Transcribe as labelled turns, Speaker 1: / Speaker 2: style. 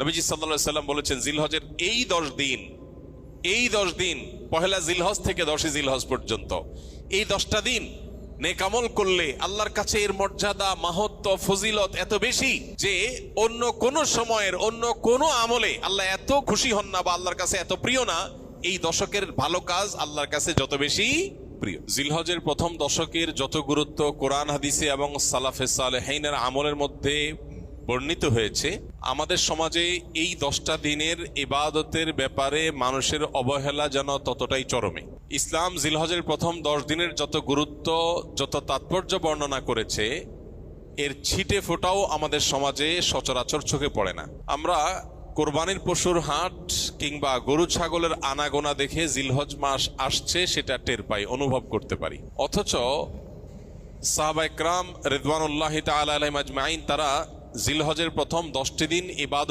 Speaker 1: নবীজি সাল্লাল্লাহু আলাইহি সাল্লাম বলেছেন, জিলহজের এই 10 দিন পহেলা জিলহজ থেকে 10 জিলহজ পর্যন্ত এই 10টা দিন নেক আমল করলে আল্লাহর কাছে এর মর্যাদা, মাহাত্ম্য, ফজিলত এত বেশি যে অন্য কোন সময়ের অন্য কোন আমলে আল্লাহ এত খুশি হন না বা আল্লাহর কাছে এত প্রিয় না। এই দশকের ভালো কাজ আল্লাহর কাছে যত বেশি প্রিয়। জিলহজের প্রথম দশকের যত গুরুত্ব কোরআন হাদিসে এবং সালাফে সালেহিনের আমলের মধ্যে বর্ণিত হয়েছে, আমাদের সমাজে এই 10টা দিনের ইবাদতের ব্যাপারে মানুষের অবহেলা যেন ততটাই চরমে। ইসলাম জিলহজের প্রথম 10 দিনের যত গুরুত্ব, যত তাৎপর্য বর্ণনা করেছে, এর ছিটে ফোটাও আমাদের সমাজে সচরাচর চোখে পড়ে না। আমরা কোরবানির পশুর হাট কিংবা গরু ছাগলের আনাগোনা দেখে জিলহজ মাস আসছে সেটা টের পাই, অনুভব করতে পারি। অথচ সাহাবায়ে কেরাম রিদওয়ানুল্লাহি তাআলা আলাইহিম আজমাইন তারা জিলহজের প্রথম 10টি দিন ইবাদত